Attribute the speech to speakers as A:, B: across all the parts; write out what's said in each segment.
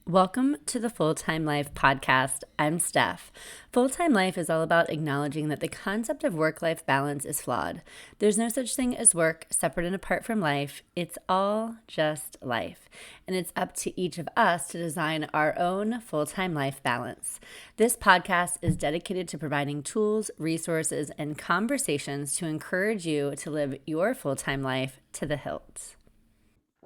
A: Welcome to the Full-Time Life podcast. I'm Steph. Full-Time Life is all about acknowledging that the concept of work-life balance is flawed. There's no such thing as work separate and apart from life. It's all just life. And it's up to each of us to design our own full-time life balance. This podcast is dedicated to providing tools, resources, and conversations to encourage you to live your full-time life to the hilt.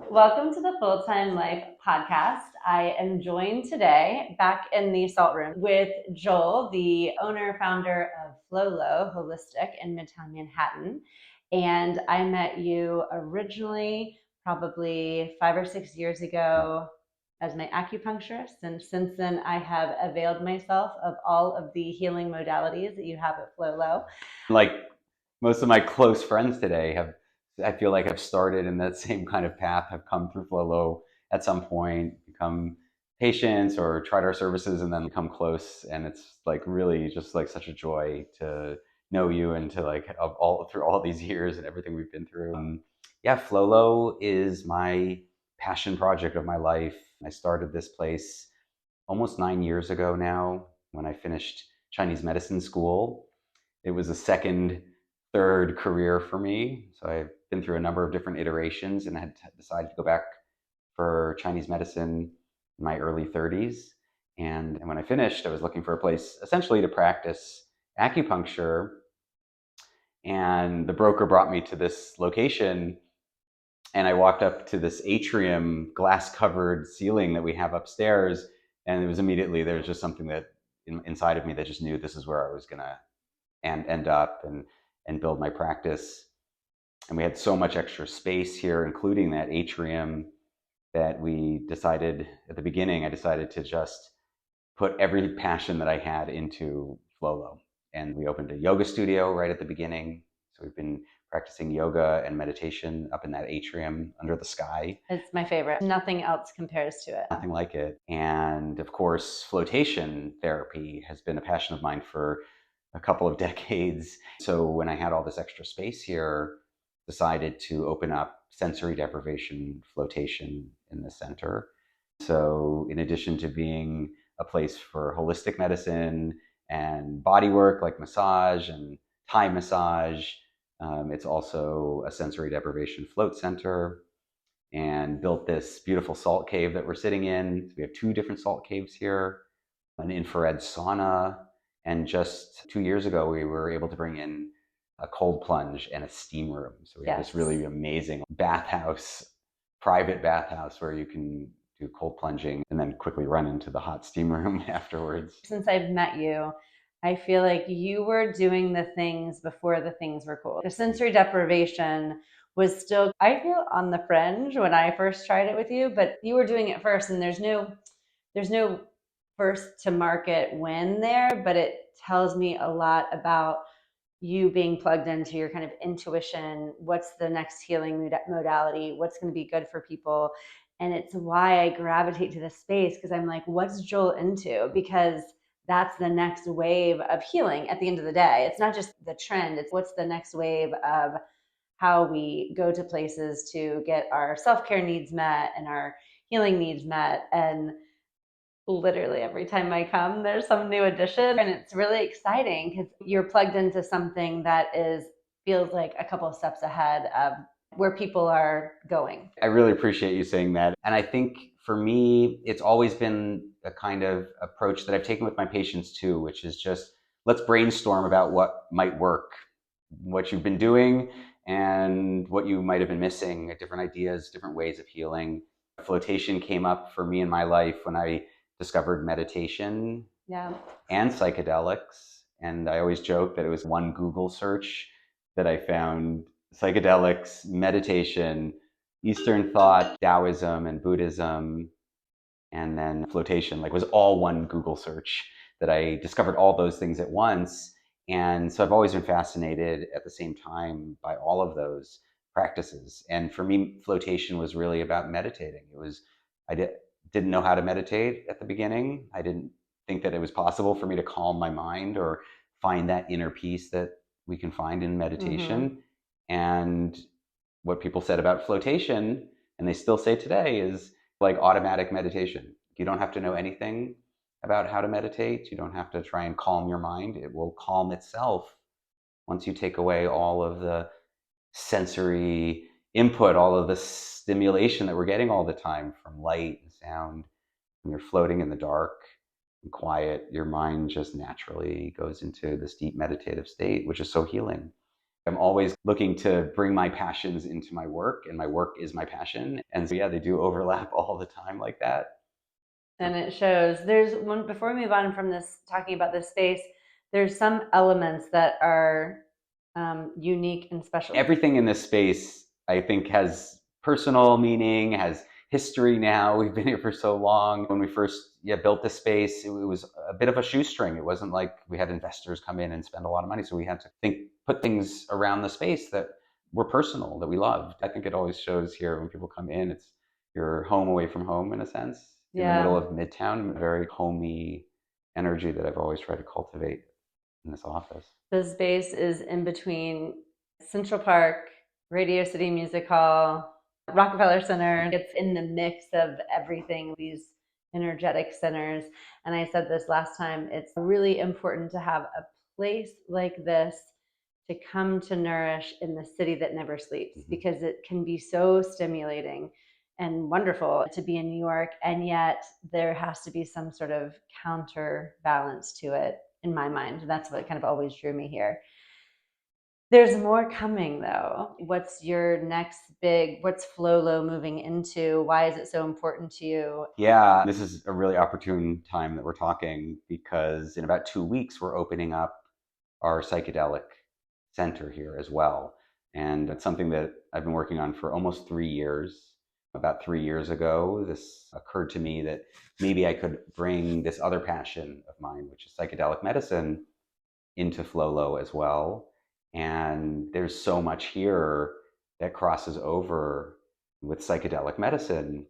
A: Welcome to the Full-Time Life podcast. I am joined today back in the Salt Room with Joel, the owner, founder of FloLo Holistic in Midtown Manhattan. And I met you originally probably 5 or 6 years ago as my acupuncturist. And since then, I have availed myself of all of the healing modalities that you have at FloLo.
B: Like most of my close friends today I feel like have started in that same kind of path, have come through FloLo at some point, become patients or tried our services and then become close. And it's like really just like such a joy to know you and to like through all these years and everything we've been through. FloLo is my passion project of my life. I started this place almost 9 years ago now when I finished Chinese medicine school. It was a third career for me. So I've been through a number of different iterations and had decided to go back for Chinese medicine in my early 30s. And when I finished, I was looking for a place essentially to practice acupuncture. And the broker brought me to this location. And I walked up to this atrium, glass covered ceiling that we have upstairs. And it was immediately, there was just something that inside of me that just knew this is where I was going to end up and build my practice. And we had so much extra space here, including that atrium, that we decided at the beginning, I decided to just put every passion that I had into FloLo. And we opened a yoga studio right at the beginning. So we've been practicing yoga and meditation up in that atrium under the sky.
A: It's my favorite. Nothing else compares to it.
B: Nothing like it. And of course, flotation therapy has been a passion of mine for a couple of decades. So when I had all this extra space here, decided to open up sensory deprivation flotation in the center. So in addition to being a place for holistic medicine and body work like massage and Thai massage, it's also a sensory deprivation float center, and built this beautiful salt cave that we're sitting in. So we have 2 different salt caves here, an infrared sauna, and just 2 years ago, we were able to bring in a cold plunge and a steam room. So we have this really amazing bathhouse, private bathhouse where you can do cold plunging and then quickly run into the hot steam room afterwards.
A: Since I've met you, I feel like you were doing the things before the things were cool. The sensory deprivation was still, I feel, on the fringe when I first tried it with you, but you were doing it first, and there's no first to market win there, but it tells me a lot about you being plugged into your kind of intuition. What's the next healing modality? What's going to be good for people? And it's why I gravitate to this space, because I'm like, what's Joel into? Because that's the next wave of healing at the end of the day. It's not just the trend, it's what's the next wave of how we go to places to get our self-care needs met and our healing needs met. And literally every time I come, there's some new addition, and it's really exciting because you're plugged into something that feels like a couple of steps ahead of where people are going.
B: I really appreciate you saying that. And I think for me, it's always been a kind of approach that I've taken with my patients too, which is just let's brainstorm about what might work, what you've been doing and what you might have been missing, different ideas, different ways of healing. Flotation came up for me in my life when I discovered meditation and psychedelics. And I always joke that it was one Google search that I found psychedelics, meditation, Eastern thought, Taoism and Buddhism, and then flotation, like was all one Google search that I discovered all those things at once. And so I've always been fascinated at the same time by all of those practices. And for me, flotation was really about meditating. I didn't know how to meditate at the beginning. I didn't think that it was possible for me to calm my mind or find that inner peace that we can find in meditation. Mm-hmm. And what people said about flotation, and they still say today, is like automatic meditation. You don't have to know anything about how to meditate. You don't have to try and calm your mind. It will calm itself once you take away all of the sensory input, all of the stimulation that we're getting all the time from light and sound. When you're floating in the dark and quiet, your mind just naturally goes into this deep meditative state, which is so healing. I'm always looking to bring my passions into my work, and my work is my passion. And so, yeah, they do overlap all the time like that.
A: And it shows. There's one, before we move on from this, talking about this space, there's some elements that are unique and special.
B: Everything in this space, I think, has personal meaning, has history now. We've been here for so long. When we first built this space, it was a bit of a shoestring. It wasn't like we had investors come in and spend a lot of money. So we had to put things around the space that were personal, that we loved. I think it always shows here when people come in. It's your home away from home, in a sense, in the middle of Midtown. A very homey energy that I've always tried to cultivate in this office.
A: The space is in between Central Park, Radio City Music Hall, Rockefeller Center. It's in the mix of everything, these energetic centers. And I said this last time, it's really important to have a place like this to come to nourish in the city that never sleeps, because it can be so stimulating and wonderful to be in New York. And yet there has to be some sort of counterbalance to it, in my mind. That's what kind of always drew me here. There's more coming though. What's your next what's FloLo moving into? Why is it so important to you?
B: Yeah, this is a really opportune time that we're talking, because in about 2 weeks, we're opening up our psychedelic center here as well. And it's something that I've been working on for almost 3 years. About 3 years ago, this occurred to me that maybe I could bring this other passion of mine, which is psychedelic medicine, into FloLo as well. And there's so much here that crosses over with psychedelic medicine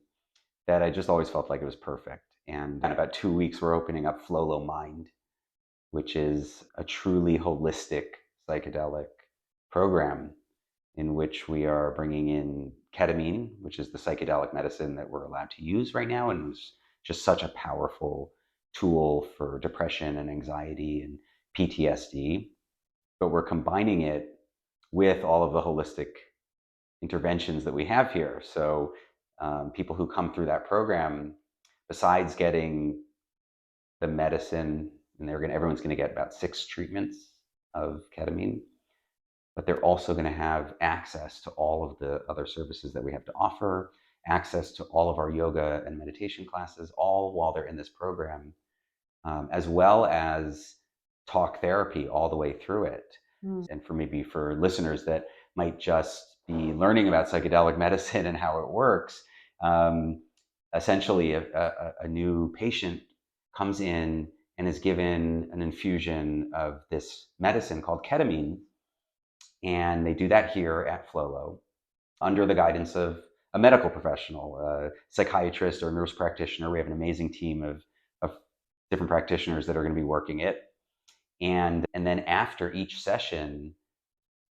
B: that I just always felt like it was perfect. And in about 2 weeks, we're opening up FloLo Mind, which is a truly holistic psychedelic program in which we are bringing in ketamine, which is the psychedelic medicine that we're allowed to use right now, and is just such a powerful tool for depression and anxiety and PTSD. But we're combining it with all of the holistic interventions that we have here. So people who come through that program, besides getting the medicine, and everyone's going to get about 6 treatments of ketamine, but they're also going to have access to all of the other services that we have to offer, access to all of our yoga and meditation classes, all while they're in this program, as well as talk therapy all the way through it. And for listeners that might just be learning about psychedelic medicine and how it works, essentially a new patient comes in and is given an infusion of this medicine called ketamine. And they do that here at FloLo under the guidance of a medical professional, a psychiatrist or a nurse practitioner. We have an amazing team of different practitioners that are going to be working it. And then after each session,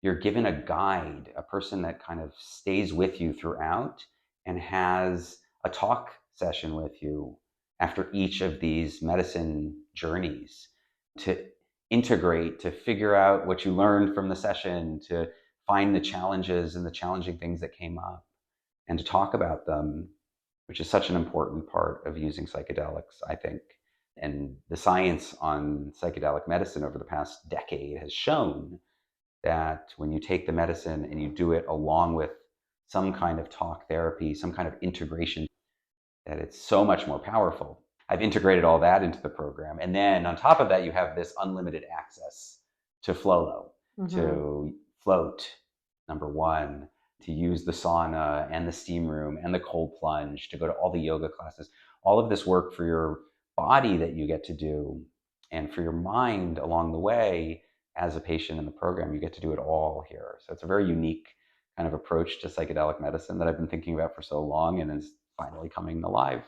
B: you're given a guide, a person that kind of stays with you throughout and has a talk session with you after each of these medicine journeys to integrate, to figure out what you learned from the session, to find the challenges and the challenging things that came up, and to talk about them, which is such an important part of using psychedelics, I think. And the science on psychedelic medicine over the past decade has shown that when you take the medicine and you do it along with some kind of talk therapy, some kind of integration, that it's so much more powerful. I've integrated all that into the program. And then on top of that, you have this unlimited access to FloLo, to float, number one, to use the sauna and the steam room and the cold plunge, to go to all the yoga classes, all of this work for your body that you get to do, and for your mind along the way as a patient in the program. You get to do it all here. So it's a very unique kind of approach to psychedelic medicine that I've been thinking about for so long, and is finally coming alive.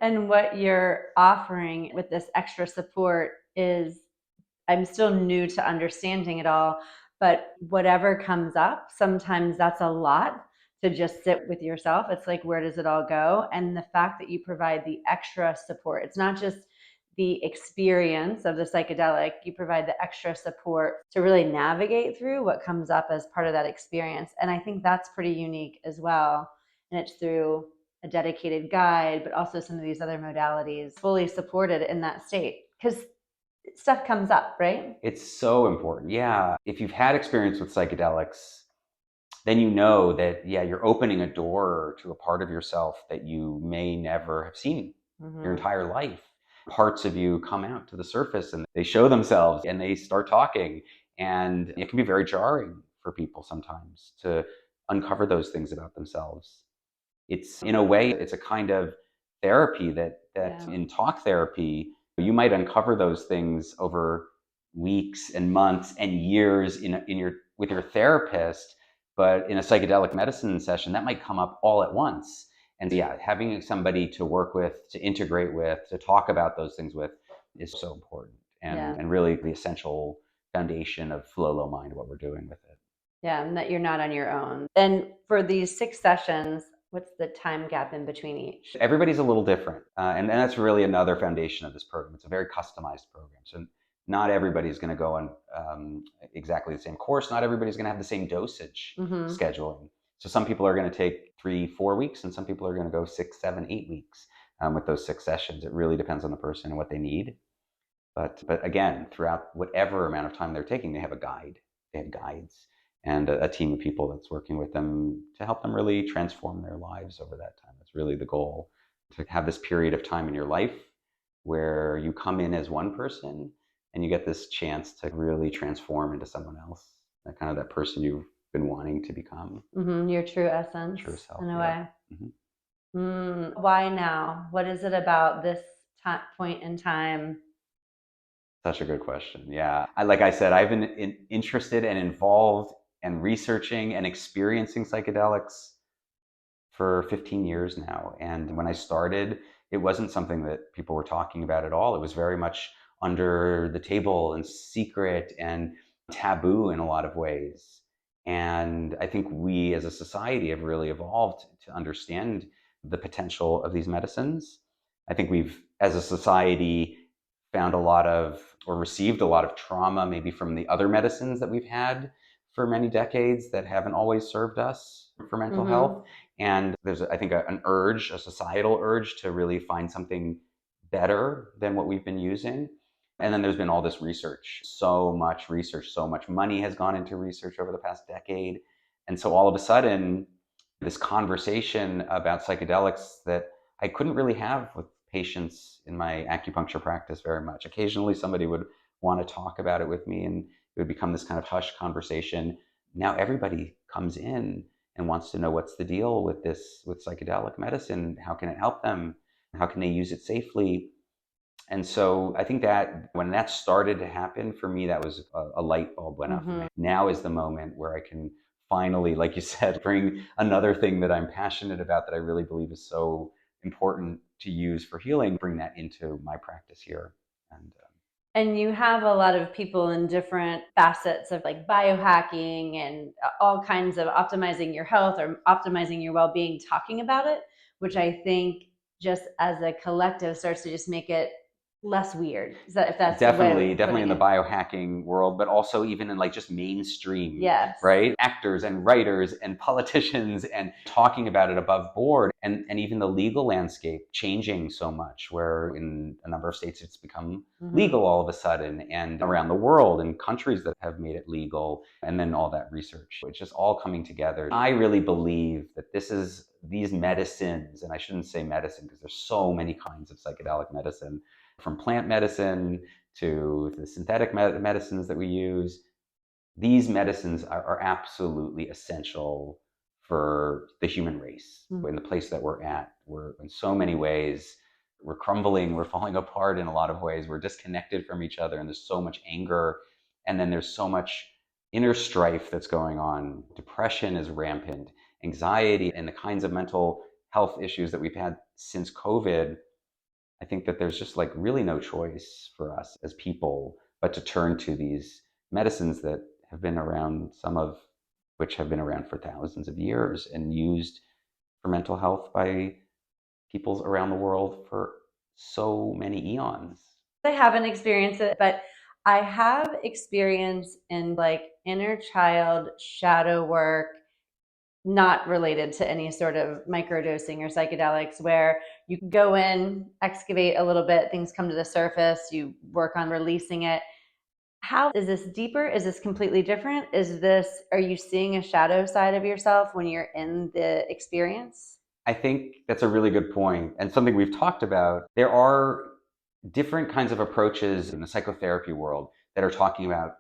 A: And what you're offering with this extra support is, I'm still new to understanding it all, but whatever comes up, sometimes that's a lot to just sit with yourself. It's like, where does it all go? And the fact that you provide the extra support, it's not just the experience of the psychedelic, you provide the extra support to really navigate through what comes up as part of that experience. And I think that's pretty unique as well. And it's through a dedicated guide, but also some of these other modalities fully supported in that state. Because stuff comes up, right?
B: It's so important. Yeah. If you've had experience with psychedelics, then you know that, yeah, you're opening a door to a part of yourself that you may never have seen your entire life. Parts of you come out to the surface and they show themselves and they start talking. And it can be very jarring for people sometimes to uncover those things about themselves. It's, in a way, it's a kind of therapy that
A: Yeah.
B: in talk therapy, you might uncover those things over weeks and months and years in your with your therapist, but in a psychedelic medicine session, that might come up all at once. And yeah, having somebody to work with, to integrate with, to talk about those things with is so important,
A: Yeah.
B: and really the essential foundation of FloLo Mind, what we're doing with it.
A: Yeah, and that you're not on your own. And for these 6 sessions, what's the time gap in between each?
B: Everybody's a little different. And that's really another foundation of this program. It's a very customized program. So not everybody's going to go on exactly the same course. Not everybody's going to have the same dosage scheduling. So some people are going to take 3-4 weeks, and some people are going to go 6-7-8 weeks with those 6 sessions. It really depends on the person and what they need. But again, throughout whatever amount of time they're taking, they have a guide. They have guides and a team of people that's working with them to help them really transform their lives over that time. That's really the goal, to have this period of time in your life where you come in as one person and you get this chance to really transform into someone else, that kind of that person you've been wanting to become.
A: Your true essence,
B: True self,
A: in a
B: yeah.
A: way. Why now? What is it about this point in time?
B: Such a good question. Yeah. Like I said, I've been interested and involved and researching and experiencing psychedelics for 15 years now. And when I started, it wasn't something that people were talking about at all. It was very much under the table and secret and taboo in a lot of ways. And I think we as a society have really evolved to understand the potential of these medicines. I think we've, as a society, found a lot of, or received a lot of trauma maybe from the other medicines that we've had for many decades that haven't always served us for mental health. And there's, I think, an urge, a societal urge to really find something better than what we've been using. And then there's been all this research, so much research, so much money has gone into research over the past decade. And so all of a sudden, this conversation about psychedelics that I couldn't really have with patients in my acupuncture practice very much. Occasionally, somebody would want to talk about it with me, and it would become this kind of hushed conversation. Now everybody comes in and wants to know what's the deal with this, with psychedelic medicine. How can it help them? How can they use it safely? And so I think that when that started to happen for me, that was a light bulb went off for me. Now is the moment where I can finally, like you said, bring another thing that I'm passionate about, that I really believe is so important to use for healing, bring that into my practice here.
A: And you have a lot of people in different facets of like biohacking and all kinds of optimizing your health or optimizing your well-being talking about it, which I think just as a collective starts to just make it less weird. Is that, if that's
B: definitely
A: the way
B: in the biohacking world, but also even in like just mainstream,
A: yes,
B: right? Actors and writers and politicians, and talking about it above board, and even the legal landscape changing so much, where in a number of states it's become legal all of a sudden, and around the world in countries that have made it legal, and then all that research, it's just all coming together. I really believe that these medicines, and I shouldn't say medicine because there's so many kinds of psychedelic medicine, from plant medicine to the synthetic medicines that we use. These medicines are absolutely essential for the human race. In the place that we're at, we're in so many ways, we're crumbling, we're falling apart in a lot of ways, we're disconnected from each other, and there's so much anger, and then there's so much inner strife that's going on. Depression is rampant, anxiety, and the kinds of mental health issues that we've had since COVID. I think that there's just like really no choice for us as people but to turn to these medicines that have been around, some of which have been around for thousands of years and used for mental health by peoples around the world for so many eons.
A: I haven't experienced it, but I have experience in like inner child shadow work, not related to any sort of microdosing or psychedelics, where you can go in, excavate a little bit, things come to the surface, you work on releasing it. How is this deeper? Is this completely different? Are you seeing a shadow side of yourself when you're in the experience?
B: I think that's a really good point and something we've talked about. There are different kinds of approaches in the psychotherapy world that are talking about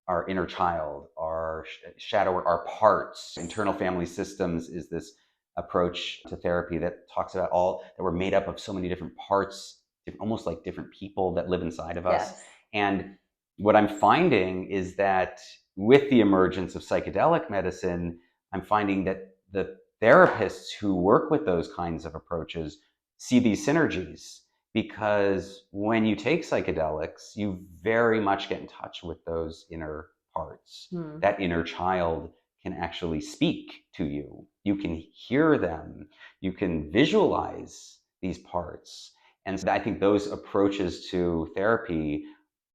B: our inner child, our shadow, our parts. Internal family systems is this approach to therapy that talks about all that we're made up of so many different parts, almost like different people that live inside of us.
A: Yes.
B: And what I'm finding is that with the emergence of psychedelic medicine, I'm finding that the therapists who work with those kinds of approaches see these synergies, because when you take psychedelics, you very much get in touch with those inner parts. That inner child can actually speak to you. You can hear them. You can visualize these parts. And so I think those approaches to therapy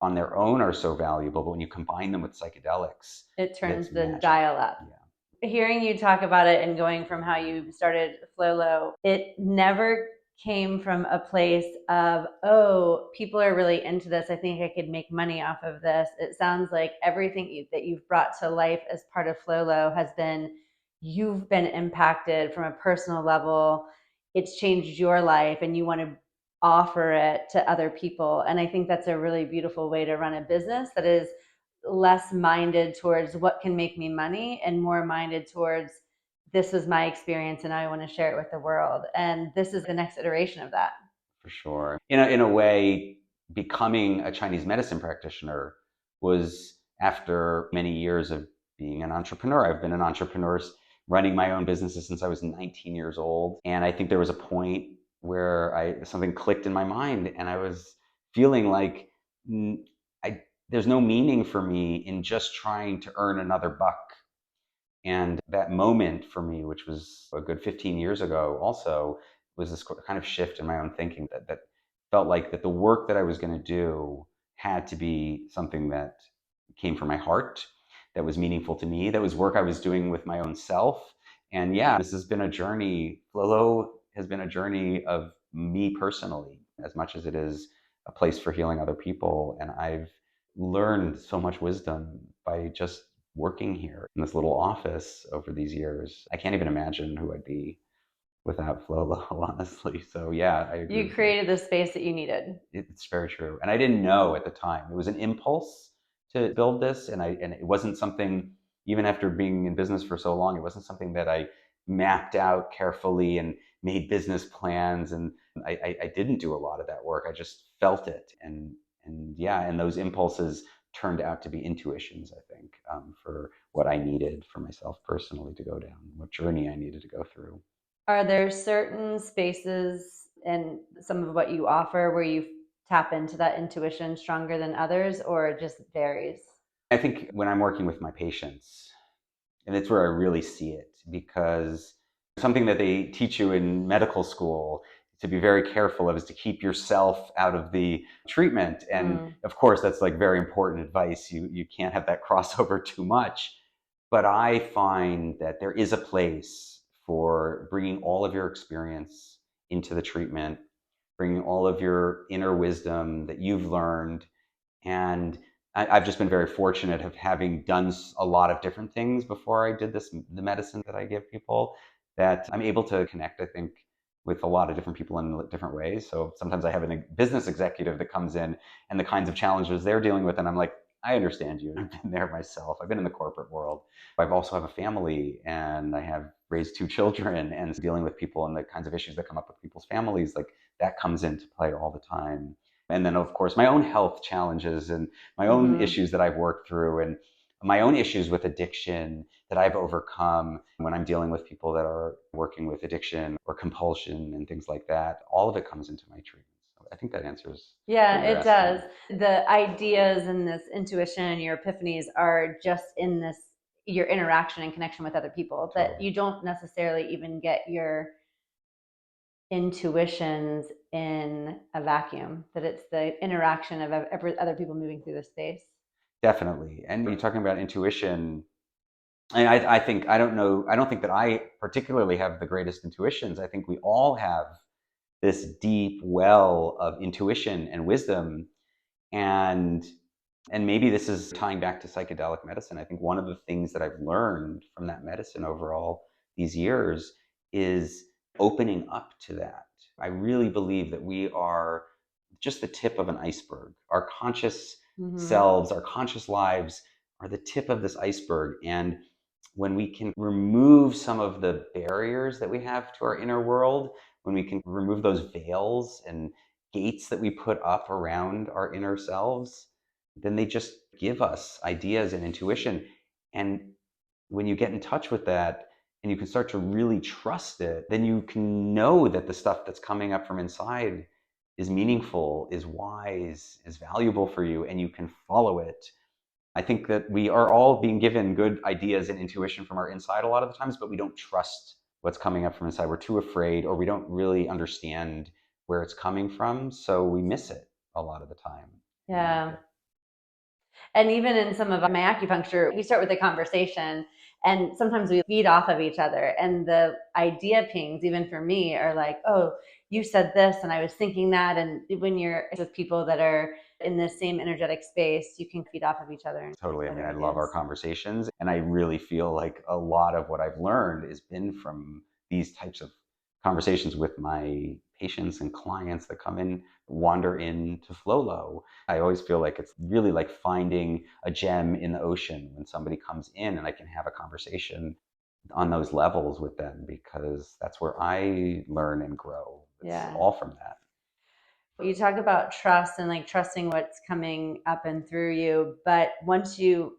B: on their own are so valuable, but when you combine them with psychedelics,
A: It turns
B: it's
A: the
B: magic.
A: dial up.
B: Yeah.
A: Hearing you talk about it and going from how you started FloLo, it never came from a place of, oh, people are really into this. I think I could make money off of this. It sounds like everything that you've brought to life as part of FloLo has been, you've been impacted from a personal level. It's changed your life and you want to offer it to other people. And I think that's a really beautiful way to run a business that is less minded towards what can make me money and more minded towards, this was my experience and I want to share it with the world. And this is the next iteration of that.
B: For sure. In a way, becoming a Chinese medicine practitioner was after many years of being an entrepreneur. I've been an entrepreneur running my own businesses since I was 19 years old. And I think there was a point where something clicked in my mind and I was feeling like there's no meaning for me in just trying to earn another buck. And that moment for me, which was a good 15 years ago also, was this kind of shift in my own thinking that felt like that the work that I was going to do had to be something that came from my heart, that was meaningful to me, that was work I was doing with my own self. And yeah, this has been a journey. FloLo has been a journey of me personally, as much as it is a place for healing other people. And I've learned so much wisdom by just working here in this little office over these years. I can't even imagine who I'd be without FloLo, honestly. So yeah, I agree.
A: You created the space that you needed.
B: It's very true. And I didn't know at the time. It was an impulse to build this. And it wasn't something, even after being in business for so long, it wasn't something that I mapped out carefully and made business plans. And I didn't do a lot of that work. I just felt it. And yeah, and those impulses turned out to be intuitions, I think, for what I needed for myself personally to go down, what journey I needed to go through.
A: Are there certain spaces and some of what you offer where you tap into that intuition stronger than others, or it just varies?
B: I think when I'm working with my patients, and it's where I really see it, because something that they teach you in medical school to be very careful of is to keep yourself out of the treatment. And of course, that's like very important advice. You can't have that crossover too much. But I find that there is a place for bringing all of your experience into the treatment, bringing all of your inner wisdom that you've learned. And I've just been very fortunate of having done a lot of different things before I did the medicine that I give people, that I'm able to connect, I think, with a lot of different people in different ways. So sometimes I have a business executive that comes in and the kinds of challenges they're dealing with, and I'm like, I understand you. I've been there myself. I've been in the corporate world. I've also have a family and I have raised two children, and dealing with people and the kinds of issues that come up with people's families, like that comes into play all the time. And then, of course, my own health challenges and my own issues that I've worked through, and my own issues with addiction that I've overcome when I'm dealing with people that are working with addiction or compulsion and things like that. All of it comes into my treatments. So I think that answers.
A: Yeah, it does. The ideas and this intuition and your epiphanies are just in this, your interaction and connection with other people, that you don't necessarily even get your intuitions in a vacuum, that it's the interaction of other people moving through the space.
B: Definitely. And when you're talking about intuition, and I think, I don't think that I particularly have the greatest intuitions. I think we all have this deep well of intuition and wisdom. And maybe this is tying back to psychedelic medicine. I think one of the things that I've learned from that medicine overall these years is opening up to that. I really believe that we are just the tip of an iceberg. Our conscious selves, our conscious lives are the tip of this iceberg. And when we can remove some of the barriers that we have to our inner world, when we can remove those veils and gates that we put up around our inner selves, then they just give us ideas and intuition. And when you get in touch with that and you can start to really trust it, then you can know that the stuff that's coming up from inside is meaningful, is wise, is valuable for you, and you can follow it. I think that we are all being given good ideas and intuition from our inside a lot of the times, but we don't trust what's coming up from inside. We're too afraid, or we don't really understand where it's coming from, so we miss it a lot of the time.
A: Yeah. And even in some of my acupuncture, we start with a conversation and sometimes we feed off of each other. And the idea pings, even for me, are like, oh, you said this and I was thinking that. And when you're with people that are in the same energetic space, you can feed off of each other.
B: Totally. I mean, I love our conversations, and I really feel like a lot of what I've learned has been from these types of conversations with my patients and clients that come in, wander into FloLo. I always feel like it's really like finding a gem in the ocean when somebody comes in and I can have a conversation on those levels with them, because that's where I learn and grow. It's all from that.
A: You talk about trust and like trusting what's coming up and through you, but once you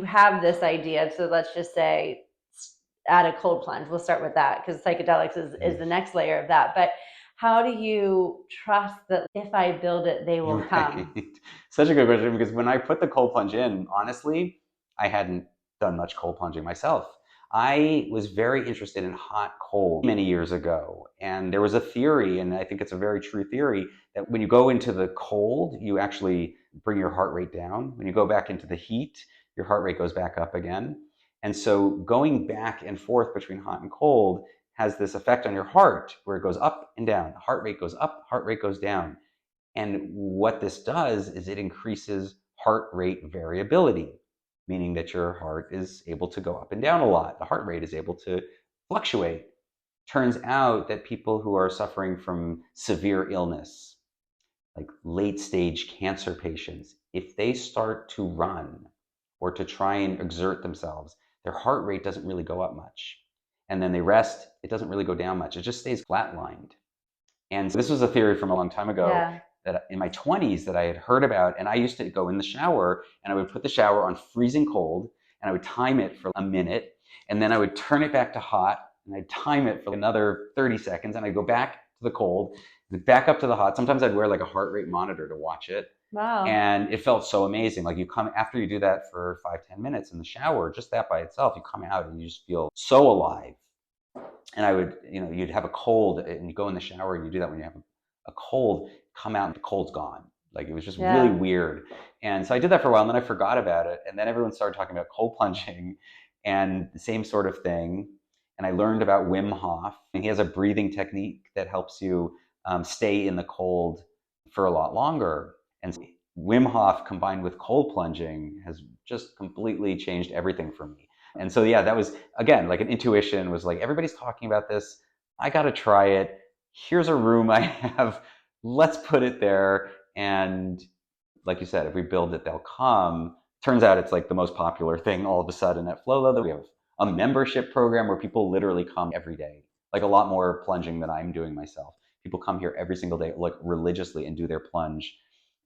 A: have this idea, so let's just say add a cold plunge. We'll start with that because psychedelics is the next layer of that. But how do you trust that if I build it, they will come?
B: Such a good question, because when I put the cold plunge in, honestly, I hadn't done much cold plunging myself. I was very interested in hot cold many years ago. And there was a theory, and I think it's a very true theory, that when you go into the cold, you actually bring your heart rate down. When you go back into the heat, your heart rate goes back up again. And so going back and forth between hot and cold has this effect on your heart where it goes up and down. Heart rate goes up, heart rate goes down. And what this does is it increases heart rate variability, meaning that your heart is able to go up and down a lot. The heart rate is able to fluctuate. Turns out that people who are suffering from severe illness, like late stage cancer patients, if they start to run or to try and exert themselves, their heart rate doesn't really go up much. And then they rest, it doesn't really go down much. It just stays flatlined. And so this was a theory from a long time ago that in my 20s that I had heard about. And I used to go in the shower and I would put the shower on freezing cold and I would time it for a minute. And then I would turn it back to hot and I'd time it for another 30 seconds. And I'd go back to the cold, back up to the hot. Sometimes I'd wear like a heart rate monitor to watch it.
A: Wow.
B: And it felt so amazing. Like you come after you do that for 5-10 minutes in the shower, just that by itself, you come out and you just feel so alive. And I would, you'd have a cold and you go in the shower and you do that when you have a cold, come out and the cold's gone. Like it was just really weird. And so I did that for a while and then I forgot about it. And then everyone started talking about cold plunging and the same sort of thing. And I learned about Wim Hof, and he has a breathing technique that helps you stay in the cold for a lot longer. And so Wim Hof combined with cold plunging has just completely changed everything for me. And so, yeah, that was, again, like an intuition was like, everybody's talking about this. I got to try it. Here's a room I have. Let's put it there. And like you said, if we build it, they'll come. Turns out it's like the most popular thing all of a sudden at FloLo, that we have a membership program where people literally come every day, like a lot more plunging than I'm doing myself. People come here every single day, like religiously, and do their plunge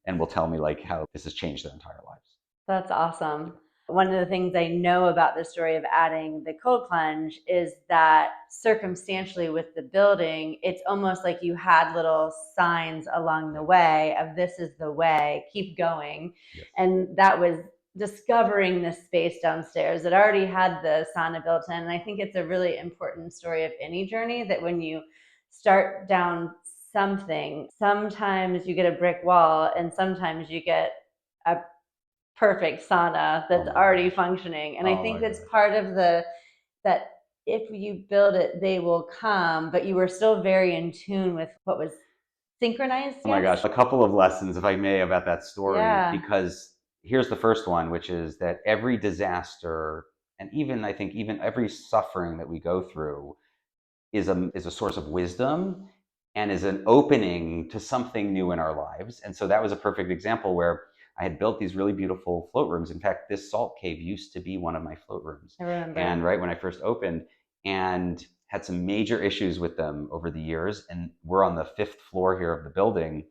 B: and will tell me like how this has changed their entire lives.
A: That's awesome. One of the things I know about the story of adding the cold plunge is that circumstantially with the building, it's almost like you had little signs along the way of this is the way, keep going.
B: Yes.
A: And that was discovering this space downstairs that already had the sauna built in. And I think it's a really important story of any journey, that when you start down something, sometimes you get a brick wall and sometimes you get a perfect sauna that's already functioning. And I think that's part of that if you build it, they will come, but you were still very in tune with what was synchronized.
B: Oh my gosh, a couple of lessons, if I may, about that story,
A: Yeah.
B: because here's the first one, which is that every disaster, and even I think even every suffering that we go through, is a source of wisdom and is an opening to something new in our lives. And so that was a perfect example where I had built these really beautiful float rooms. In fact, this salt cave used to be one of my float rooms.
A: I remember.
B: And right when I first opened, and had some major issues with them over the years. And we're on the 5th floor here of the building.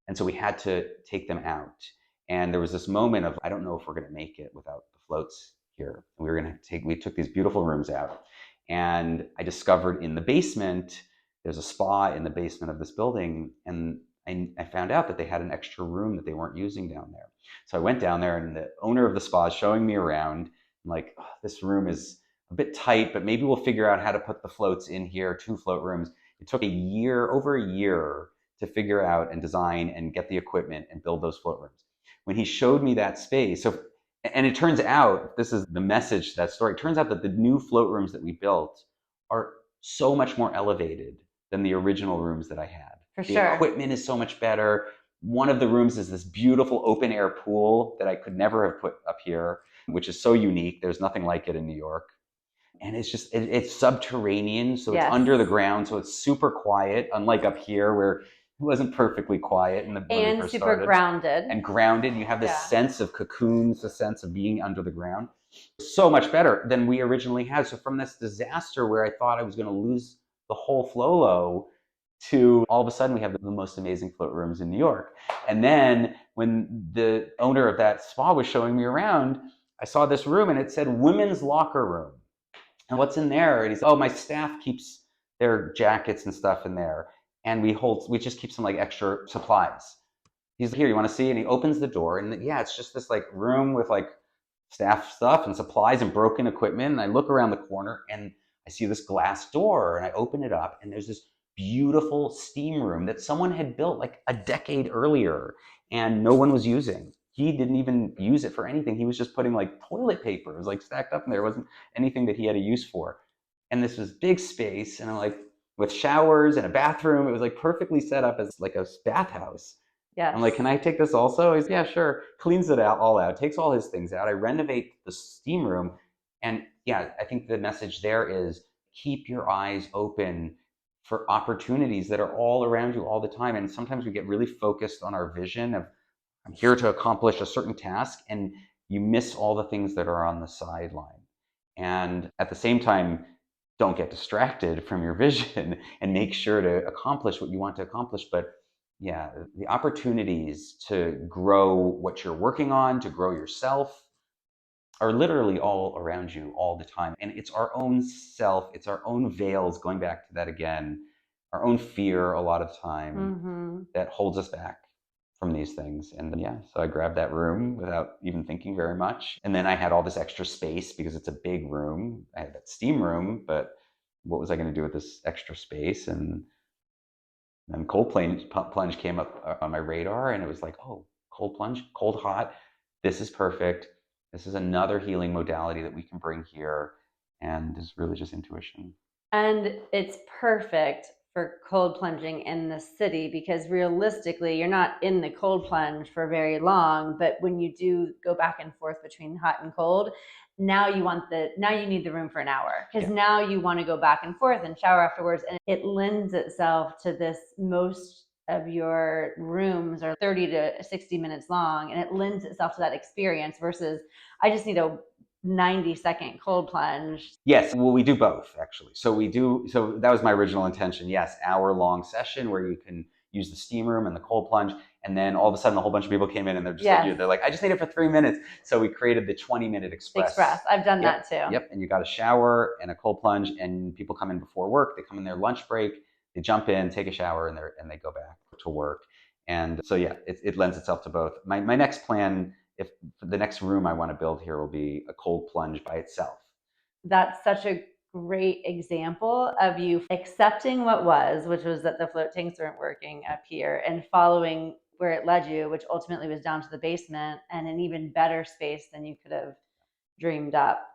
B: And so we had to take them out. And there was this moment of, I don't know if we're going to make it without the floats here. And we took these beautiful rooms out. And I discovered in the basement, there's a spa in the basement of this building. And I found out that they had an extra room that they weren't using down there. So I went down there, and the owner of the spa is showing me around. I'm like, oh, this room is a bit tight, but maybe we'll figure out how to put the floats in here, 2 float rooms. It took over a year to figure out and design and get the equipment and build those float rooms. When he showed me that space, and it turns out, this is the message to that story, it turns out that the new float rooms that we built are so much more elevated than the original rooms that I had.
A: For
B: the
A: sure.
B: equipment is so much better. One of the rooms is this beautiful open air pool that I could never have put up here, which is so unique. There's nothing like it in New York. And it's just, it's subterranean, so it's under the ground, so it's super quiet, unlike up here where it wasn't perfectly quiet when we first
A: super
B: started.
A: grounded.
B: And grounded. You have this sense of cocoons, the sense of being under the ground. So much better than we originally had. So from this disaster where I thought I was going to lose the whole FloLo, to all of a sudden we have the most amazing float rooms in New York. And then when the owner of that spa was showing me around, I saw this room and it said women's locker room. And what's in there? And he's, oh, my staff keeps their jackets and stuff in there. And we just keep some like extra supplies. He's like, here, you want to see? And he opens the door, and yeah, it's just this like room with like staff stuff and supplies and broken equipment. And I look around the corner and I see this glass door, and I open it up, and there's this beautiful steam room that someone had built like a decade earlier and no one was using. He didn't even use it for anything. He was just putting like toilet paper. It was like stacked up in there. It wasn't anything that he had a use for. And this was big space, and I'm like, with showers and a bathroom, it was like perfectly set up as like a bathhouse.
A: Yes.
B: I'm like, can I take this also? He's, yeah, sure. Cleans it all out, takes all his things out. I renovate the steam room. And yeah, I think the message there is keep your eyes open for opportunities that are all around you all the time. And sometimes we get really focused on our vision of, I'm here to accomplish a certain task, and you miss all the things that are on the sideline. And at the same time, don't get distracted from your vision and make sure to accomplish what you want to accomplish. But yeah, the opportunities to grow what you're working on, to grow yourself, are literally all around you all the time. And it's our own self, it's our own veils, going back to that again, our own fear a lot of time that holds us back from these things. And yeah, so I grabbed that room without even thinking very much. And then I had all this extra space because it's a big room. I had that steam room, but what was I going to do with this extra space? And then cold plunge came up on my radar, and it was like, oh, cold plunge, cold hot. This is perfect. This is another healing modality that we can bring here. And it's really just intuition.
A: And it's perfect for cold plunging in the city because realistically, you're not in the cold plunge for very long. But when you do go back and forth between hot and cold, now you need the room for an hour because now you want to go back and forth and shower afterwards. And it lends itself to this. Most of your rooms are 30 to 60 minutes long, and it lends itself to that experience versus I just need a 90-second cold plunge.
B: Yes, well, we do both actually. So that was my original intention. Yes, hour-long session where you can use the steam room and the cold plunge, and then all of a sudden a whole bunch of people came in and they're just like you. They're like, I just need it for 3 minutes. So we created the 20-minute express.
A: I've done that too.
B: Yep, and you got a shower and a cold plunge, and people come in before work. They come in their lunch break, they jump in, take a shower, and they go back to work. And so yeah, it lends itself to both. My next plan if the next room I want to build here will be a cold plunge by itself.
A: That's such a great example of you accepting what was, which was that the float tanks weren't working up here, and following where it led you, which ultimately was down to the basement and an even better space than you could have dreamed up.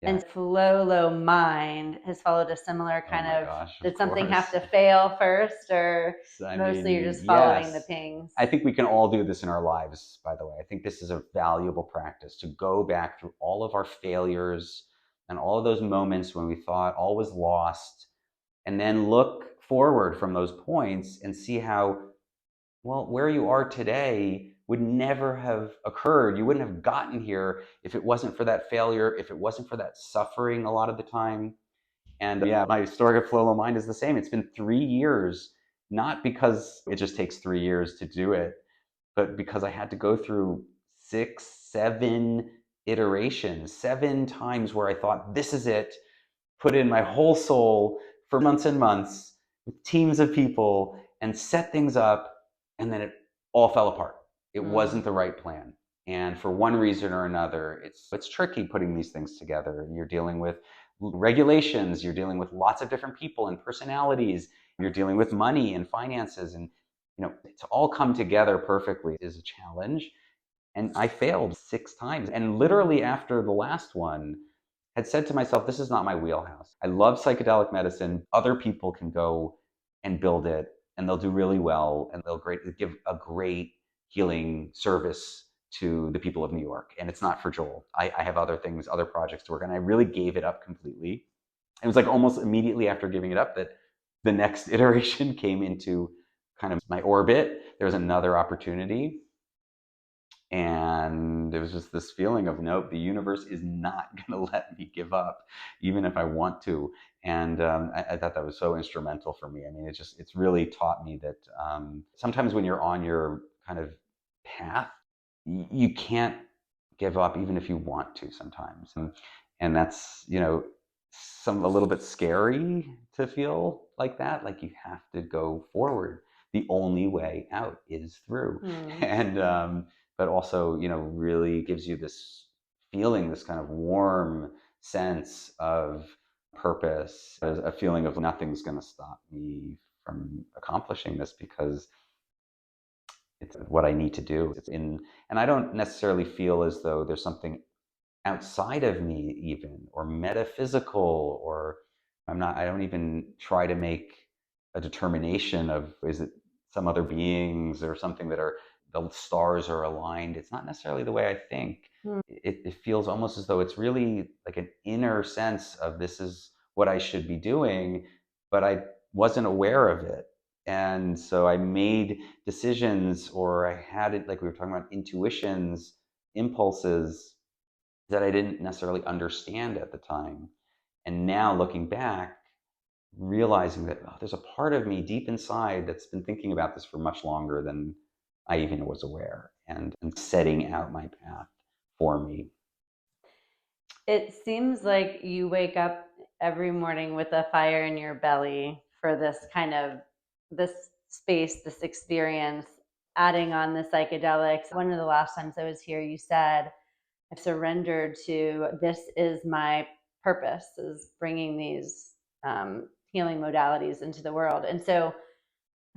B: Yeah.
A: And FloLo Mind has followed a similar
B: Oh
A: kind
B: my
A: of,
B: gosh, of
A: did something have
B: course.
A: to fail first, or
B: I
A: mostly you're
B: mean,
A: just following the
B: yes.
A: pings?
B: I think we can all do this in our lives, by the way. I think this is a valuable practice to go back through all of our failures and all of those moments when we thought all was lost, and then look forward from those points and see how, well, where you are today would never have occurred. You wouldn't have gotten here if it wasn't for that failure, if it wasn't for that suffering a lot of the time. And yeah, my story of FloLo Mind is the same. It's been 3 years, not because it just takes 3 years to do it, but because I had to go through 6, 7 iterations, 7 times where I thought, this is it, put in my whole soul for months and months with teams of people and set things up, and then it all fell apart. It wasn't the right plan. And for one reason or another, it's tricky putting these things together. You're dealing with regulations, you're dealing with lots of different people and personalities, you're dealing with money and finances, and to all come together perfectly is a challenge. And I failed 6 times. And literally after the last one, had said to myself, this is not my wheelhouse. I love psychedelic medicine. Other people can go and build it, and they'll do really well, and they'll give a great healing service to the people of New York. And it's not for Joel. I have other things, other projects to work on. I really gave it up completely. It was like almost immediately after giving it up that the next iteration came into kind of my orbit. There was another opportunity, and it was just this feeling of, nope, the universe is not going to let me give up, even if I want to. And I thought that was so instrumental for me. I mean, it's really taught me that sometimes when you're on your kind of path, you can't give up, even if you want to sometimes. And that's, a little bit scary to feel like that. Like you have to go forward. The only way out is through. And, but also, really gives you this feeling, this kind of warm sense of purpose, a feeling of nothing's going to stop me from accomplishing this because it's what I need to do. And I don't necessarily feel as though there's something outside of me even, or metaphysical, or I don't even try to make a determination of, is it some other beings or something that are, the stars are aligned. It's not necessarily the way I think. It feels almost as though it's really like an inner sense of, this is what I should be doing, but I wasn't aware of it. And so I made decisions, or I had it, like we were talking about, intuitions, impulses that I didn't necessarily understand at the time. And now looking back, realizing that, oh, there's a part of me deep inside that's been thinking about this for much longer than I even was aware, and setting out my path for me.
A: It seems like you wake up every morning with a fire in your belly for this space, this experience, adding on the psychedelics. One of the last times I was here, you said, I've surrendered to, this is my purpose, is bringing these healing modalities into the world. And so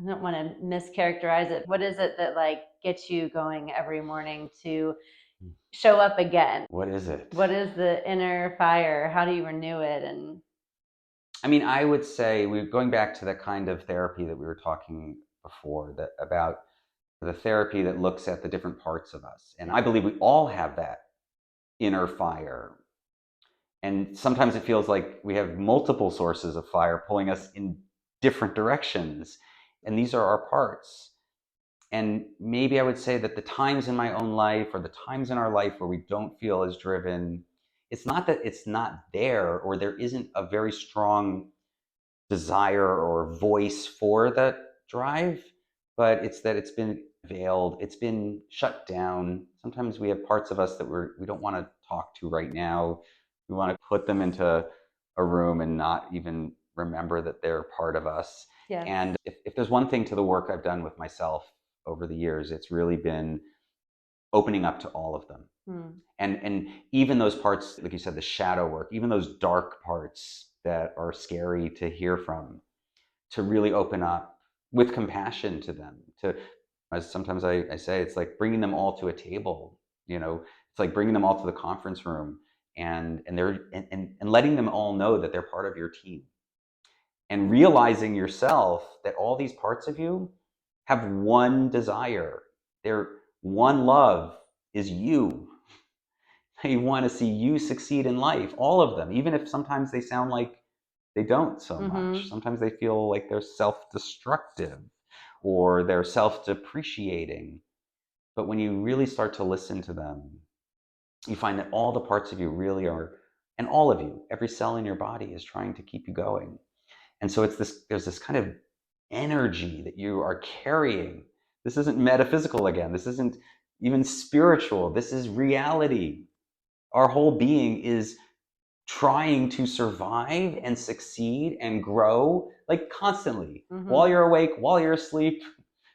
A: I don't want to mischaracterize it. What is it that like gets you going every morning to show up again?
B: What is it?
A: What is the inner fire? How do you renew it? And
B: I mean, I would say, we're going back to that kind of therapy that we were talking before, that about the therapy that looks at the different parts of us. And I believe we all have that inner fire. And sometimes it feels like we have multiple sources of fire pulling us in different directions. And these are our parts. And maybe I would say that the times in my own life, or the times in our life where we don't feel as driven, it's not that it's not there, or there isn't a very strong desire or voice for that drive, but it's that it's been veiled, it's been shut down. Sometimes we have parts of us that we don't want to talk to right now. We want to put them into a room and not even remember that they're part of us.
A: yes.
B: And if there's one thing to the work I've done with myself over the years, it's really been opening up to all of them. And even those parts, like you said, the shadow work, even those dark parts that are scary to hear from, to really open up with compassion to them. To, as sometimes I say, it's like bringing them all to a table. It's like bringing them all to the conference room, and letting them all know that they're part of your team, and realizing yourself that all these parts of you have one desire. Their one love is you. They want to see you succeed in life, all of them, even if sometimes they sound like they don't so much. Sometimes they feel like they're self-destructive or they're self-depreciating. But when you really start to listen to them, you find that all the parts of you really are, and all of you, every cell in your body is trying to keep you going. And so there's this kind of energy that you are carrying. This isn't metaphysical again. This isn't even spiritual. This is reality. Our whole being is trying to survive and succeed and grow, like constantly, while you're awake, while you're asleep,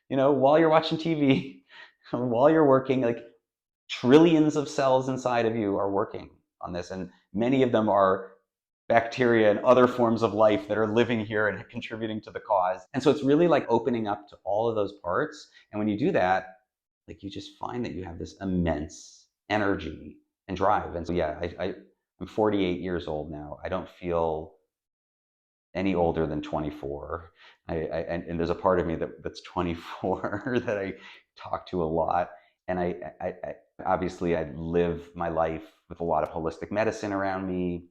B: while you're watching TV, while you're working. Like trillions of cells inside of you are working on this, and many of them are bacteria and other forms of life that are living here and contributing to the cause. And so it's really like opening up to all of those parts. And when you do that, like you just find that you have this immense energy and drive. And so yeah, I'm 48 years old now. I don't feel any older than 24. And there's a part of me that's 24 that I talk to a lot. And I obviously I live my life with a lot of holistic medicine around me.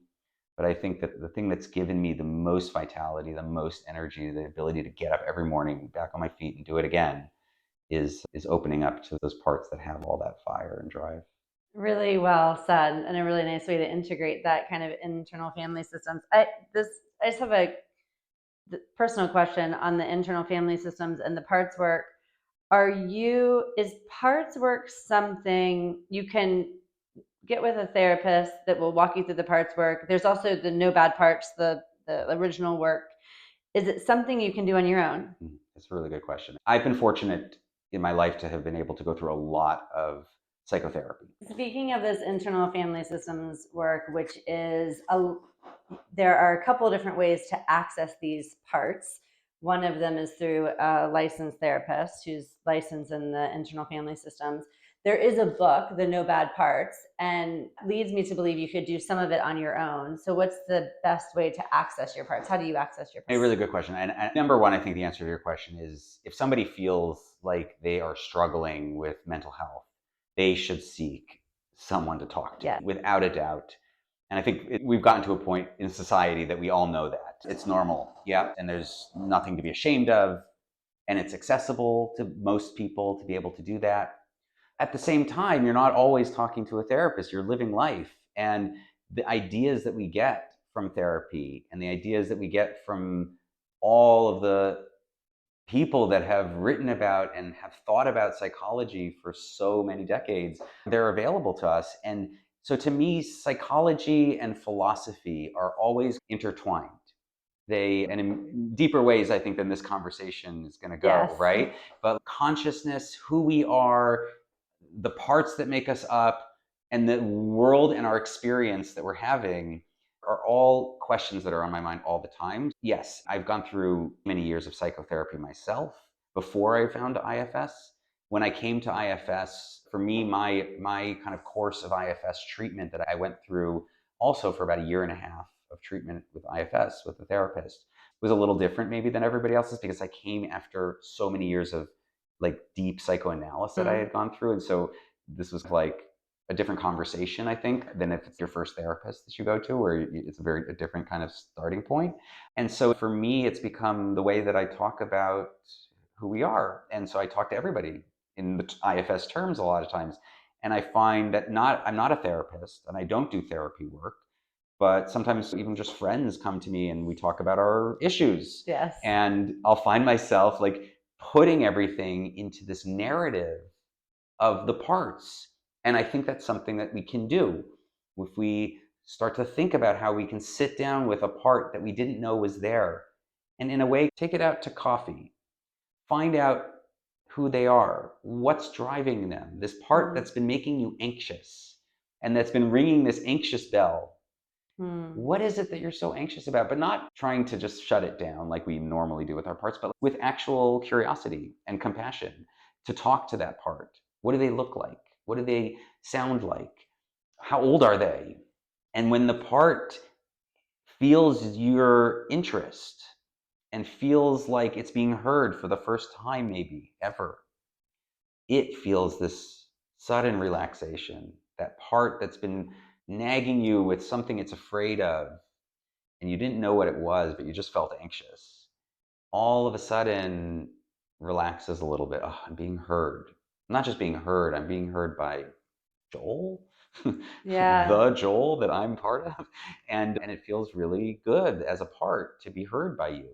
B: But I think that the thing that's given me the most vitality, the most energy, the ability to get up every morning, back on my feet and do it again, is opening up to those parts that have all that fire and drive.
A: Really well said, and a really nice way to integrate that kind of internal family systems. I just have a personal question on the internal family systems and the parts work. Is parts work something you can get with a therapist that will walk you through the parts work? There's also the no bad parts, the original work. Is it something you can do on your own?
B: That's a really good question. I've been fortunate in my life to have been able to go through a lot of psychotherapy.
A: Speaking of this internal family systems work, which is there are a couple of different ways to access these parts. One of them is through a licensed therapist who's licensed in the internal family systems. There is a book, The No Bad Parts, and leads me to believe you could do some of it on your own. So what's the best way to access your parts? How do you access your parts?
B: A really good question. And number one, I think the answer to your question is if somebody feels like they are struggling with mental health, they should seek someone to talk to, without a doubt. And I think we've gotten to a point in society that we all know that. It's normal. Yeah. And there's nothing to be ashamed of. And it's accessible to most people to be able to do that. At the same time, you're not always talking to a therapist, you're living life. And the ideas that we get from therapy and the ideas that we get from all of the people that have written about and have thought about psychology for so many decades, they're available to us. And so to me, psychology and philosophy are always intertwined. And in deeper ways, I think, than this conversation is going to go, right? But consciousness, who we are, the parts that make us up, and the world and our experience that we're having are all questions that are on my mind all the time. Yes, I've gone through many years of psychotherapy myself before I found IFS. When I came to IFS, for me, my kind of course of IFS treatment that I went through also for about a year and a half of treatment with IFS, with the therapist, was a little different maybe than everybody else's, because I came after so many years of like deep psychoanalysis that I had gone through. And so this was like a different conversation, I think, than if it's your first therapist that you go to, where it's a different kind of starting point. And so for me, it's become the way that I talk about who we are. And so I talk to everybody in the IFS terms a lot of times. And I find that I'm not a therapist and I don't do therapy work, but sometimes even just friends come to me and we talk about our issues.
A: Yes.
B: And I'll find myself like putting everything into this narrative of the parts. And I think that's something that we can do if we start to think about how we can sit down with a part that we didn't know was there and, in a way, take it out to coffee. Find out who they are, what's driving them, this part that's been making you anxious and that's been ringing this anxious bell. What is it that you're so anxious about? But not trying to just shut it down like we normally do with our parts, but with actual curiosity and compassion to talk to that part. What do they look like? What do they sound like? How old are they? And when the part feels your interest and feels like it's being heard for the first time, maybe ever, it feels this sudden relaxation. That part that's been nagging you with something it's afraid of, and you didn't know what it was, but you just felt anxious, all of a sudden relaxes a little bit. Oh, I'm being heard. I'm not just being heard, I'm being heard by Joel,
A: Yeah.
B: the Joel that I'm part of. And it feels really good as a part to be heard by you.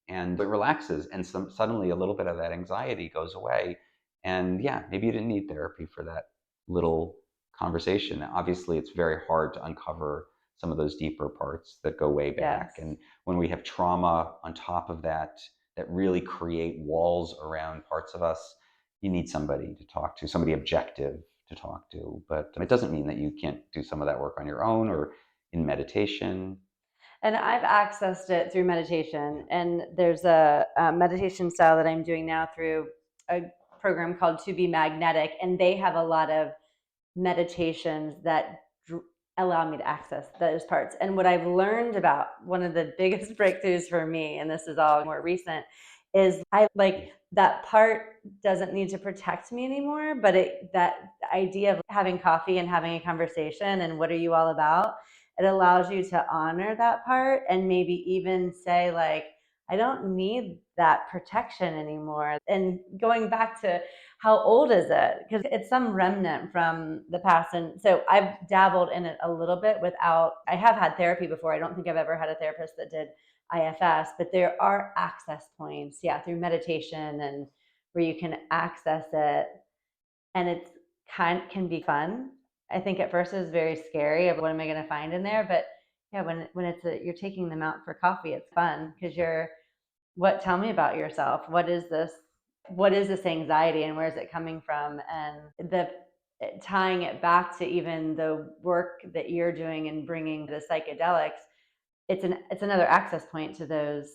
B: And it relaxes, and suddenly a little bit of that anxiety goes away. And yeah, maybe you didn't need therapy for that little conversation. Obviously, it's very hard to uncover some of those deeper parts that go way back.
A: Yes.
B: And when we have trauma on top of that, that really create walls around parts of us, you need somebody to talk to, somebody objective to talk to. But it doesn't mean that you can't do some of that work on your own or in meditation.
A: And I've accessed it through meditation.
B: Yeah.
A: And there's a meditation style that I'm doing now through a program called To Be Magnetic. And they have a lot of meditations that allow me to access those parts. And what I've learned about one of the biggest breakthroughs for me, and this is all more recent, is I like that part doesn't need to protect me anymore, but that idea of having coffee and having a conversation and what are you all about, it allows you to honor that part and maybe even say like, I don't need that protection anymore. And going back to how old is it? Because it's some remnant from the past. And so I've dabbled in it a little bit without, I have had therapy before. I don't think I've ever had a therapist that did IFS, but there are access points, yeah, through meditation and where you can access it. And it's can be fun. I think at first it was very scary of what am I going to find in there? But yeah, when you're taking them out for coffee, it's fun because tell me about yourself. What is this anxiety and where is it coming from? And the tying it back to even the work that you're doing and bringing the psychedelics, it's another access point to those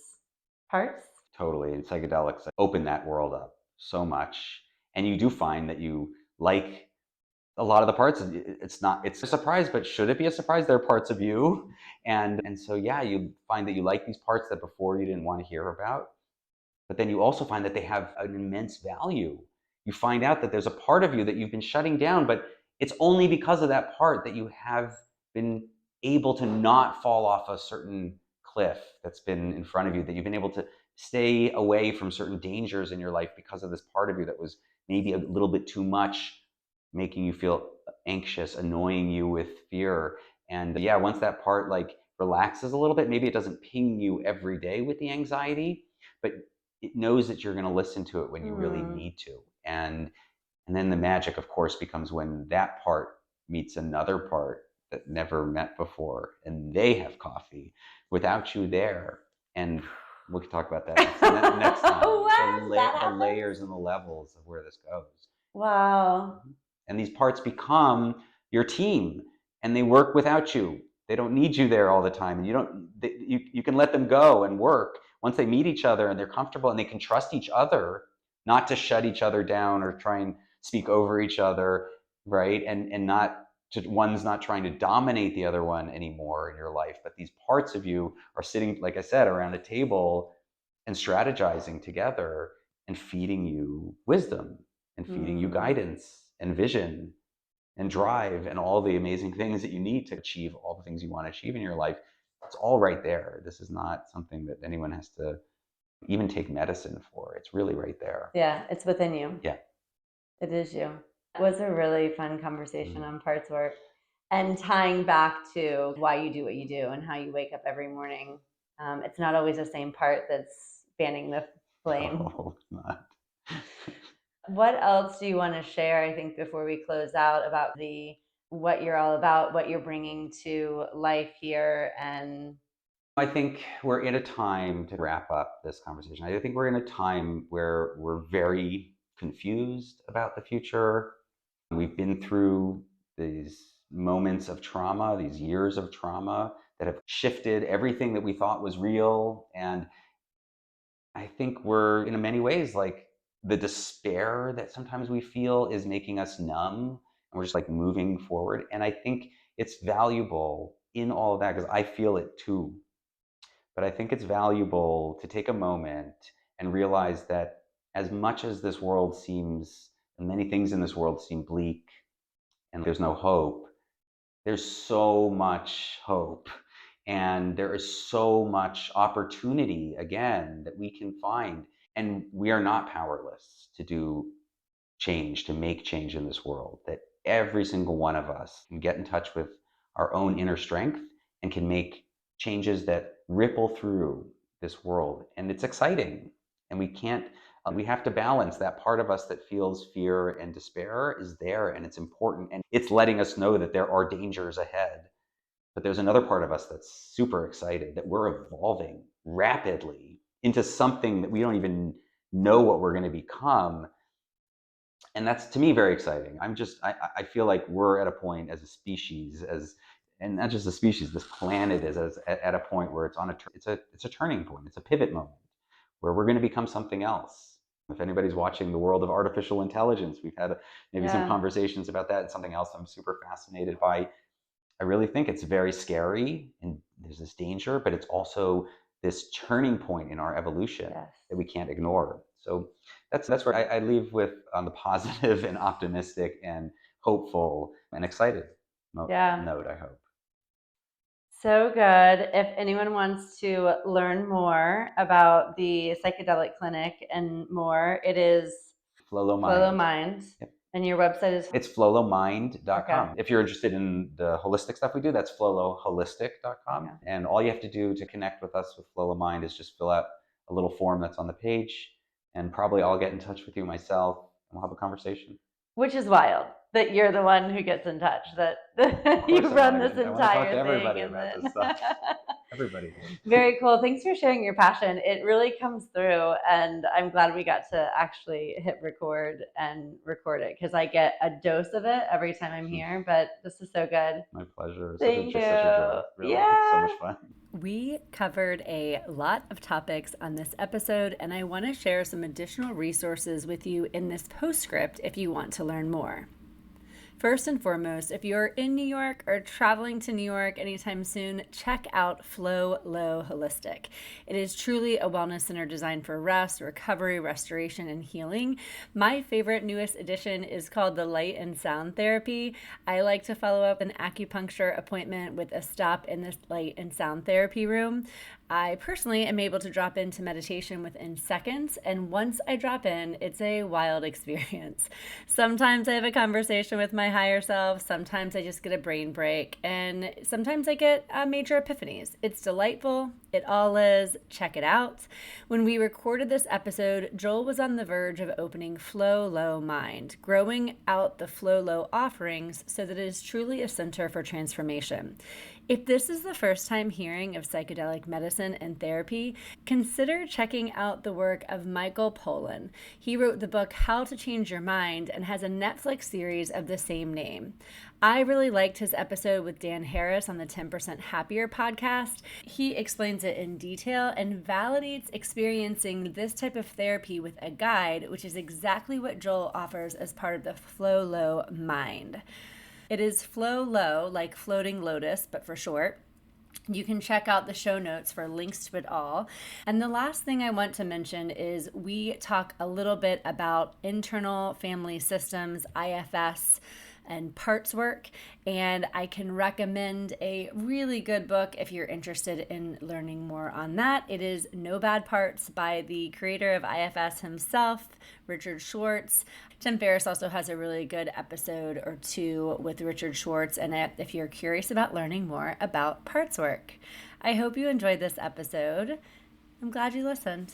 A: parts.
B: Totally. And psychedelics open that world up so much. And you do find that you like a lot of the parts. It's a surprise, but should it be a surprise? They're parts of you. And so yeah, you find that you like these parts that before you didn't want to hear about. But then you also find that they have an immense value. You find out that there's a part of you that you've been shutting down, but it's only because of that part that you have been able to not fall off a certain cliff that's been in front of you, that you've been able to stay away from certain dangers in your life because of this part of you that was maybe a little bit too much, making you feel anxious, annoying you with fear. And yeah, once that part like relaxes a little bit, maybe it doesn't ping you every day with the anxiety, but it knows that you're going to listen to it when you really need to. And then the magic, of course, becomes when that part meets another part that never met before, and they have coffee without you there. And we can talk about that next time. The layers and the levels of where this goes.
A: Wow.
B: And these parts become your team, and they work without you. They don't need you there all the time, and you can let them go and work once they meet each other and they're comfortable and they can trust each other, not to shut each other down or try and speak over each other, right? And not to, one's not trying to dominate the other one anymore in your life, but these parts of you are sitting, like I said, around a table and strategizing together and feeding you wisdom and feeding you guidance and vision and drive and all the amazing things that you need to achieve all the things you want to achieve in your life. It's all right there. This is not something that anyone has to even take medicine for. It's really right there.
A: Yeah, it's within you.
B: Yeah.
A: It is you. It was a really fun conversation
B: Mm.
A: on parts work and tying back to why you do what you do and how you wake up every morning. It's not always the same part that's fanning the flame.
B: No, it's not.
A: What else do you want to share, I think, before we close out about what you're all about, what you're bringing to life here? And
B: I think we're in a time to wrap up this conversation. I think we're in a time where we're very confused about the future. We've been through these moments of trauma, these years of trauma that have shifted everything that we thought was real. And I think we're, in many ways, like the despair that sometimes we feel is making us numb, and we're just like moving forward. And I think it's valuable in all of that, because I feel it too. But I think it's valuable to take a moment and realize that as much as this world seems, and many things in this world seem bleak and there's no hope, there's so much hope. And there is so much opportunity, again, that we can find. And we are not powerless to do change, to make change in this world. That every single one of us can get in touch with our own inner strength and can make changes that ripple through this world. And it's exciting. And we have to balance that part of us that feels fear and despair is there, and it's important. And it's letting us know that there are dangers ahead. But there's another part of us that's super excited that we're evolving rapidly into something that we don't even know what we're going to become. And that's, to me, very exciting. I feel like we're at a point as a species, and not just a species, this planet is at a point where it's a turning point. It's a pivot moment where we're going to become something else. If anybody's watching the world of artificial intelligence, we've had maybe some conversations about that. It's something else I'm super fascinated by. I really think it's very scary and there's this danger, but it's also this turning point in our evolution that we can't ignore. So that's where I leave with, on the positive and optimistic and hopeful and excited note, I hope.
A: So good. If anyone wants to learn more about the psychedelic clinic and more, it is
B: FloLo
A: FloLo Mind. Yep. And your website is?
B: It's FloLoMind.com. Okay. If you're interested in the holistic stuff we do, that's FloLoHolistic.com. Okay. And all you have to do to connect with us with FloLo Mind is just fill out a little form that's on the page, and probably I'll get in touch with you myself and we'll have a conversation.
A: Which is wild that you're the one who gets in touch, that you run this entire thing. I want to talk to everybody about this stuff. Everybody. Very cool. Thanks for sharing your passion. It really comes through, and I'm glad we got to actually hit record and record it, because I get a dose of it every time I'm here, but this is so good.
B: My pleasure.
A: Thank you.
B: Such a joy. Really. Yeah. It's so much fun.
C: We covered a lot of topics on this episode, and I want to share some additional resources with you in this postscript if you want to learn more. First and foremost, if you're in New York or traveling to New York anytime soon, check out Flo Lo Holistic. It is truly a wellness center designed for rest, recovery, restoration, and healing. My favorite newest addition is called the Light and Sound Therapy. I like to follow up an acupuncture appointment with a stop in this light and sound therapy room. I personally am able to drop into meditation within seconds, and once I drop in, it's a wild experience. Sometimes I have a conversation with my higher self, sometimes I just get a brain break, and sometimes I get major epiphanies. It's delightful. It all is. Check it out. When we recorded this episode, Joel was on the verge of opening FloLo Mind, growing out the FloLo offerings so that it is truly a center for transformation. If this is the first time hearing of psychedelic medicine and therapy, consider checking out the work of Michael Pollan. He wrote the book How to Change Your Mind and has a Netflix series of the same name. I really liked his episode with Dan Harris on the 10% Happier podcast. He explains it in detail and validates experiencing this type of therapy with a guide, which is exactly what Joel offers as part of the FloLo Mind. It is FloLo, like floating lotus, but for short. You can check out the show notes for links to it all. And the last thing I want to mention is we talk a little bit about internal family systems, IFS, and parts work, and I can recommend a really good book if you're interested in learning more on that. It is No Bad Parts by the creator of IFS himself, Richard Schwartz. Tim Ferriss also has a really good episode or two with Richard Schwartz in it if you're curious about learning more about parts work. I hope you enjoyed this episode. I'm glad you listened.